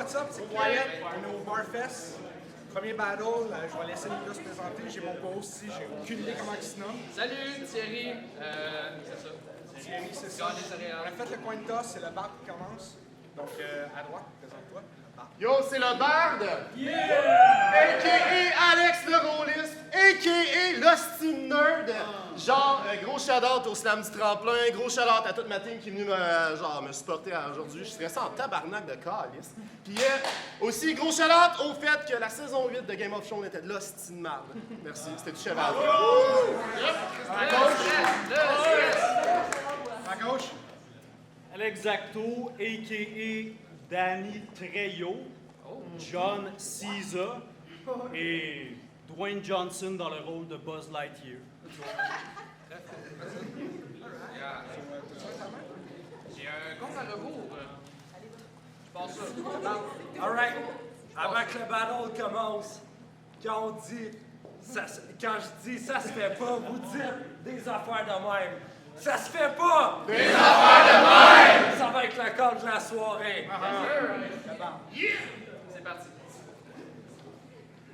what's up? C'est Wyatt. On est au Barfest. Premier battle, je vais laisser les gars se présenter. J'ai mon co-host ici, j'ai aucune idée comment il se nomme. Salut, Thierry. C'est ça. Thierry, c'est ça. On a fait le coin de toss, c'est le bar qui commence. Donc, à droite, présente-toi. Yo, c'est le Bard! Yeah! A.K.A. Alex le Rôliste, A.K.A. l'Hostie Nerd. Genre, gros shout-out au Slam du Tremplin, gros shout-out à toute ma team qui est venue me supporter aujourd'hui. Je suis resté en tabarnak de calice. Puis aussi, gros shout-out au fait que la saison 8 de Game of Thrones était de l'hostie de marde. Merci, c'était du cheval. À gauche. Alex Zacto, a.k.a. Danny Trejo, John Caesar et Dwayne Johnson dans le rôle de Buzz Lightyear. J'ai un compte à rebours. Je pense ça. Alright. Avant que le battle commence, quand je dis ça se fait pas, vous dites des affaires de même. Ça se fait pas! Des affaires de même! Ça va être le code de la soirée. C'est parti.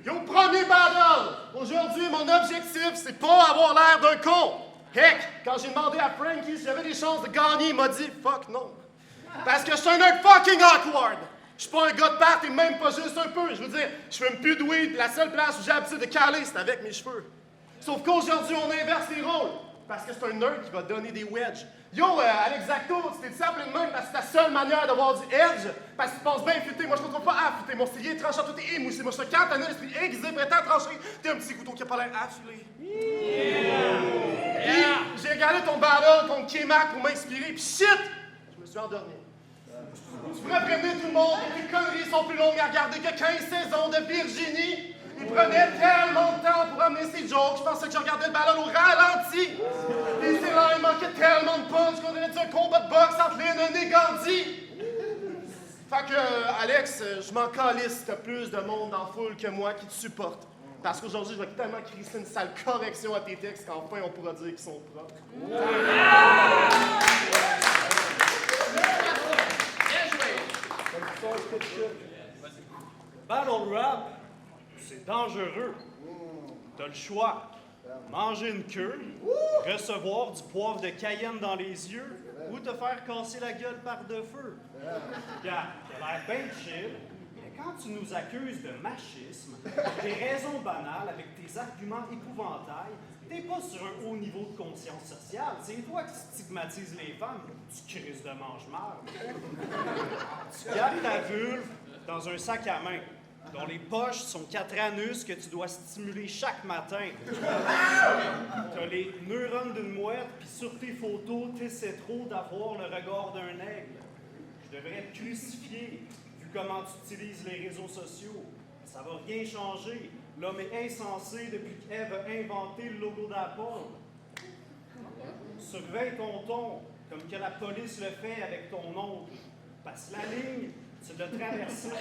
Yo, premier battle! Aujourd'hui, mon objectif, c'est pas avoir l'air d'un con! Heck, quand j'ai demandé à Frankie si j'avais des chances de gagner, il m'a dit « fuck non ». Parce que je suis un nerd fucking awkward! Je suis pas un gars de part et même pas juste un peu. Je veux dire, je fume plus de weed, pis la seule place où j'ai l'habitude de caler, c'est avec mes cheveux. Sauf qu'aujourd'hui, on inverse les rôles. Parce que c'est un nerd qui va donner des wedges. Yo, Alex Zacto, tu t'es dit ça appelé de même parce que c'est ta seule manière d'avoir du edge. Parce que tu penses bien futé. Moi, je te trouve pas affûté. Mon stylet est tranchant, tout est émoussé. Moi, je suis un cantonné, l'esprit aiguisé, prêt à trancher. T'es un petit couteau qui a pas l'air affilé. J'ai regardé ton battle contre K-Mac pour m'inspirer, pis shit! Je me suis endormi. Tu pourrais prévenir tout le monde que tes conneries sont plus longues à regarder que 15 saisons de Virginie. Il prenait tellement de temps pour amener ses jokes, je pensais que je regardais le ballon au ralenti. Et c'est là, il manquait tellement de punch qu'on aurait dit un combat de boxe entre Lennon et Gandhi. Fait que, Alex, je m'en calisse si t'as plus de monde en foule que moi qui te supporte. Parce qu'aujourd'hui, je vais tellement crisser une sale correction à tes textes qu'enfin on pourra dire qu'ils sont propres. Battle rap, c'est dangereux. T'as le choix. Manger une queue, recevoir du poivre de Cayenne dans les yeux ou te faire casser la gueule par de feu. Regarde, t'as l'air bien chill, mais quand tu nous accuses de machisme, des raisons banales avec tes arguments épouvantails, t'es pas sur un haut niveau de conscience sociale. C'est toi qui stigmatises les femmes, tu crises de mange-marde. Tu gardes ta vulve dans un sac à main, dont les poches sont 4 anus que tu dois stimuler chaque matin. T'as les neurones d'une mouette, puis sur tes photos, t'essaies trop d'avoir le regard d'un aigle. Je devrais te crucifier, vu comment tu utilises les réseaux sociaux. Ça va rien changer. L'homme est insensé depuis qu'Ève a inventé le logo d'Apple. Surveille ton ton, comme que la police le fait avec ton oncle. Parce que la ligne, c'est de traverser.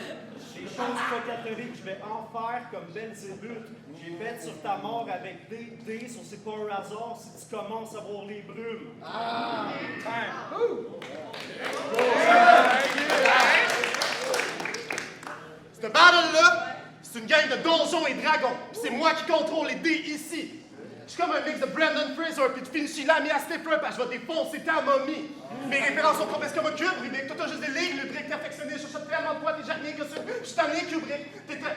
Les choses pas catholiques, je vais en faire comme Belzébuth. J'ai bête sur ta mort avec D, sur c'est pas un hasard si tu commences à voir les brumes. Cette battle-là, c'est une gang de donjons et dragons. Puis c'est moi qui contrôle les dés ici. Je suis comme un mix de Brandon Fraser puis de Finchy Lamy à Stifler parce que je vais défoncer ta momie. Mes références sont complexes comme un cube, Rubik. Toi, t'as juste des lignes, le brick perfectionné. Je cherche tellement de fois, t'es jamais que ça. Je suis tanné, Kubrick. T'es très.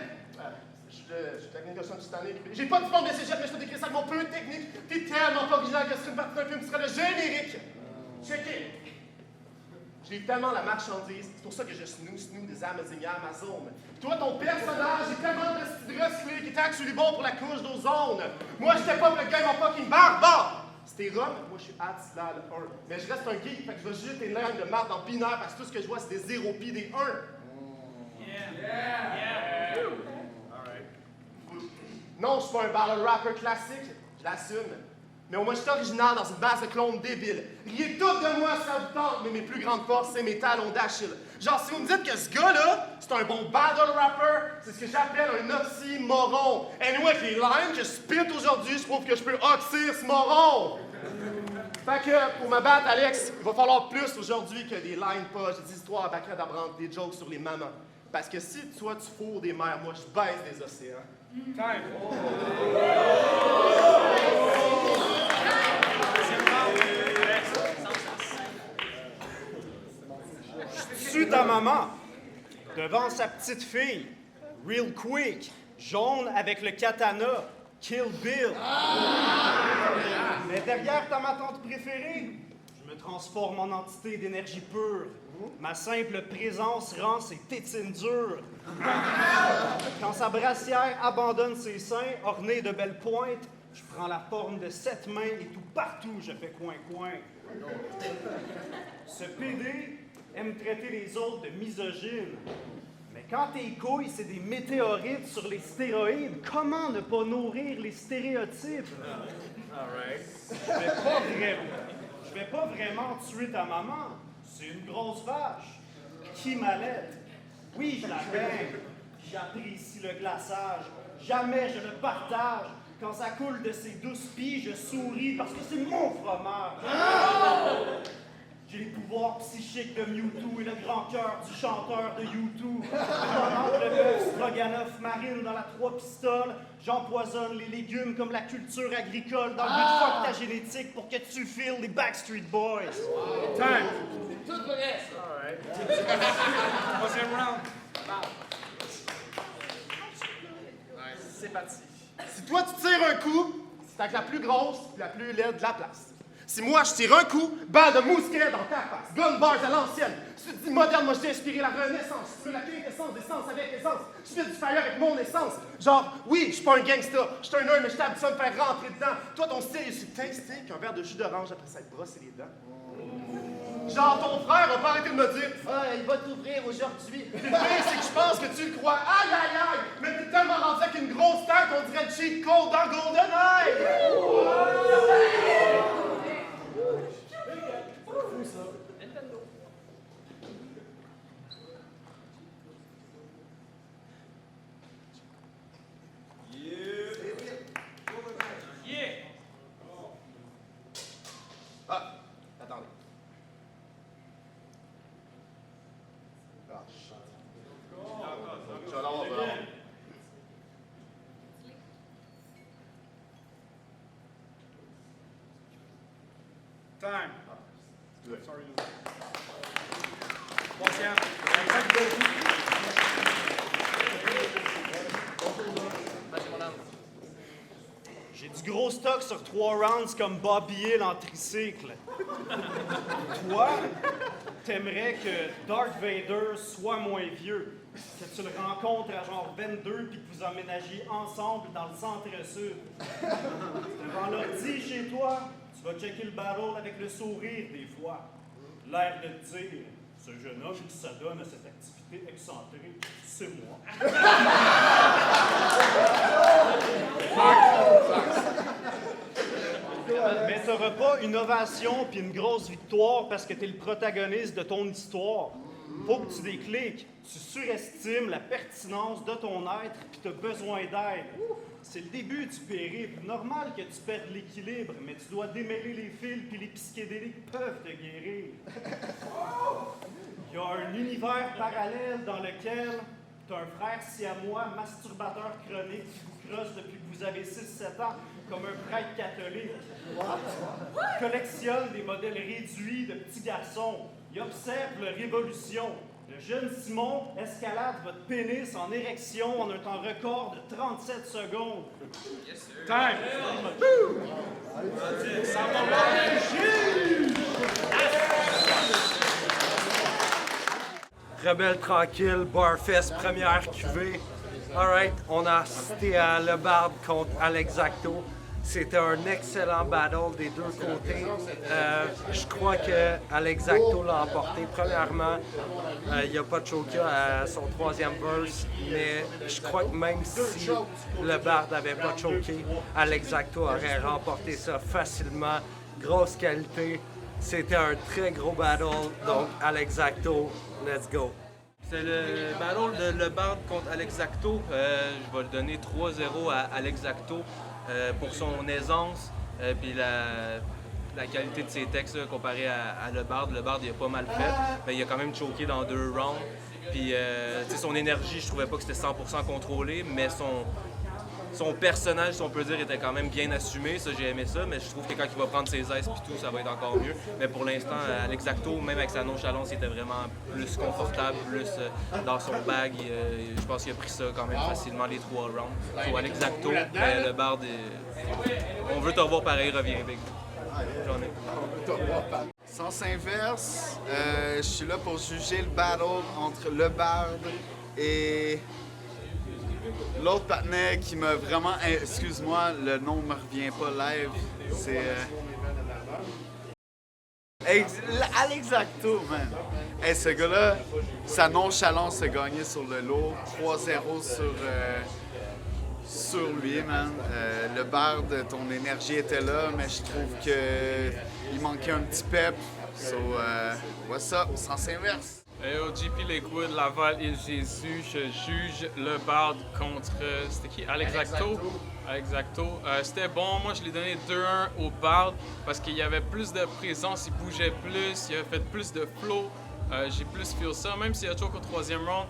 Je suis technique de ça, je suis tanné, Kubrick. J'ai pas de diplôme de cégep, mais je te décris ça avec mon peu de technique. T'es tellement pas original que c'est une partie d'un film qui serait le générique. Checké. Je lis tellement la marchandise, c'est pour ça que je snooze des Amazon. Toi, ton personnage est tellement de style recyclé qui est actually bon pour la couche d'ozone. Moi, j'étais pas pour le game en fucking barbare. C'était rhum, moi je suis Atslal 1. Mais je reste un geek, fait que je vais juger tes lignes de marde en binaire parce que tout ce que je vois, c'est des 0 pis des 1. Non, je suis pas un battle rapper classique, je l'assume. Mais au moins, je suis original dans une base de clones débile. Riez tout de moi, ça vous tente, mais mes plus grandes forces, c'est mes talons d'Achille. Genre, si vous me dites que ce gars-là, c'est un bon battle rapper, c'est ce que j'appelle un oxymoron. Anyway, avec les lines que je spit aujourd'hui, je trouve que je peux oxyre ce moron. Fait que, pour me battre, Alex, il va falloir plus aujourd'hui que des lines pas, des histoires à bacrade à brandir, des jokes sur les mamans. Parce que si toi, tu fourres des mers, moi, je baisse des océans. Time. Tue ta maman devant sa petite fille, real quick, jaune avec le katana, Kill Bill. Mais derrière ta ma tante préférée, je me transforme en entité d'énergie pure. Ma simple présence rend ses tétines dures. Quand sa brassière abandonne ses seins, ornés de belles pointes, je prends la forme de 7 mains et tout partout je fais coin-coin. Ce PD aime traiter les autres de misogynes. Mais quand tes couilles, c'est des météorites sur les stéroïdes, comment ne pas nourrir les stéréotypes? Je vais pas vraiment tuer ta maman. C'est une grosse vache. Qui m'allait? Oui, je la baigne. J'apprécie le glaçage. Jamais je le partage. Quand ça coule de ses douces pieds, je souris parce que c'est mon fromage. J'ai les pouvoirs psychiques de Mewtwo et le grand cœur du chanteur de U2. Pendant que le bœuf stroganoff marine dans la 3 pistoles, j'empoisonne les légumes comme la culture agricole dans le but de fuck ta génétique pour que tu files les Backstreet Boys. Time. Tout vrai, ça. Troisième round. C'est parti. Si toi, tu tires un coup, c'est avec la plus grosse et la plus laide de la place. Si moi, je tire un coup, balle de mousquet dans ta face, gun bars à l'ancienne. Si tu dis moderne, moi, j'ai inspiré la Renaissance. Je veux la quintessence d'essence avec essence. Je fais du fire avec mon essence. Genre, oui, je suis pas un gangsta, je suis un nerd, mais je suis habitué à me faire rentrer dedans. Toi, ton style est aussi tasté qu'un verre de jus d'orange après s'être brossé les dents. Genre, ton frère va pas arrêter de me dire « Ah, il va t'ouvrir aujourd'hui. » Le pire, c'est que je pense que tu le crois. Aïe, aïe, aïe! Mais t'es tellement rendu avec une grosse tête qu'on dirait le cheat code dans GoldenEye! Ah, attendez. Ah, shit. Je vais l'avoir, Time. Ouais. Sorry. Troisième. Vas-y, mon âme. J'ai du gros stock sur 3 rounds comme Bobby Hill en tricycle. Toi, t'aimerais que Darth Vader soit moins vieux, que tu le rencontres à genre 22 puis que vous emménagiez ensemble dans le centre-sud. Devant l'ordi chez toi, tu vas checker le battle avec le sourire des fois. L'air de te dire, ce jeune homme qui s'adonne à cette activité excentrique, c'est moi. Mais t'auras pas une ovation puis une grosse victoire parce que t'es le protagoniste de ton histoire. Faut que tu décliques. Tu surestimes la pertinence de ton être puis t'as besoin d'aide. C'est le début du périple. Normal que tu perdes l'équilibre, mais tu dois démêler les fils puis les psychédéliques peuvent te guérir. Il y a un univers parallèle dans lequel t'as un frère siamois, masturbateur chronique, qui vous crosse depuis que vous avez 6-7 ans, comme un prêtre catholique. Il collectionne des modèles réduits de petits garçons. Il observe leur évolution. Le jeune Simon escalade votre pénis en érection en un temps record de 37 secondes. Time. Rebelle tranquille, Barfest, première cuvée. Alright, on a assisté à Le Barbe contre Alexacto. C'était un excellent battle des deux côtés. Je crois que Alexacto l'a emporté. Premièrement, il n'a pas choqué à son troisième verse, mais je crois que même si Le Barbe n'avait pas choqué, Alexacto aurait remporté ça facilement. Grosse qualité. C'était un très gros battle, donc Alexacto, let's go. C'est le battle de Le Barbe contre Alexacto. Je vais le donner 3-0 à Alexacto pour son aisance puis la qualité de ses textes là, comparé à Le Barbe. Le Barbe, il a pas mal fait, mais il a quand même choqué dans 2 rounds. Puis son énergie, je trouvais pas que c'était 100% contrôlé, mais son personnage, si on peut dire, était quand même bien assumé. Ça, j'ai aimé ça, mais je trouve que quand il va prendre ses aises et tout, ça va être encore mieux. Mais pour l'instant, Alexacto, même avec sa nonchalance, il était vraiment plus confortable, plus dans son bag. Je pense qu'il a pris ça quand même facilement les 3 rounds. Sur Alexacto, ben, le Bard, on veut te revoir pareil, reviens, Big. J'en ai. Sens inverse, je suis là pour juger le battle entre le Bard et l'autre partenaire qui m'a vraiment... Excuse-moi, le nom me revient pas live. C'est... Alexacto, man. Hey, ce gars-là, sa nonchalance a gagné sur le lot. 3-0 sur lui, man. Le Bard, ton énergie était là, mais je trouve qu'il manquait un petit pep. So, what's up? Sens inverse. Au GP Lakewood, Laval et Jésus, je juge le Bard contre, c'était qui? Alexacto. C'était bon, moi je l'ai donné 2-1 au Bard parce qu'il y avait plus de présence, il bougeait plus, il a fait plus de flow. J'ai plus feel ça, même s'il a choke au 3e round.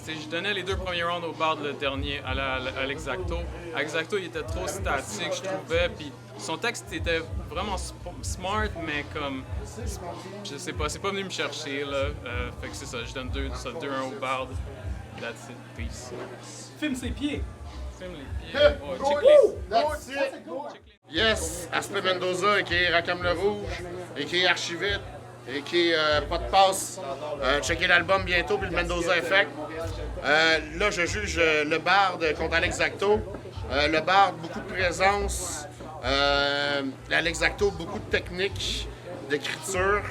Je donnais les 2 premiers rounds au Bard, le dernier à Alexacto. Alexacto, il était trop statique, je trouvais, puis son texte était vraiment smart, mais comme, je sais pas, c'est pas venu me chercher, là. Fait que c'est ça, je donne 2-1 au Bard. That's it, peace. Filme ses pieds. Filme les pieds. Oh, That's it. Yes, Aspe Mendoza, qui est Rakam le Rouge, et qui est Archivite, et qui est pas de passe. Checker l'album bientôt, puis le Mendoza Effect. Là, je juge le Bard contre Alexacto. Le Bard, beaucoup de présence. Alexacto, beaucoup de technique, d'écriture.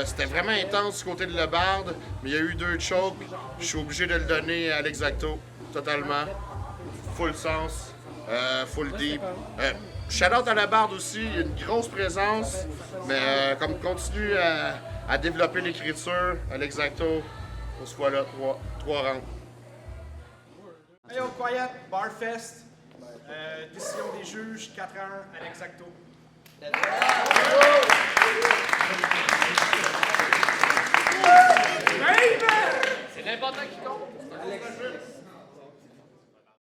C'était vraiment intense du côté de le Bard, mais il y a eu 2 chokes. Je suis obligé de le donner à Alexacto, totalement. Full sens, full deep. Shout-out à la Bard aussi, il y a une grosse présence, mais comme continue à développer l'écriture, Alexacto, on se voit là, 3 rounds. Hey yo, Quiet, Barfest, décision des juges, 4-1, Alexacto. C'est l'important qui compte.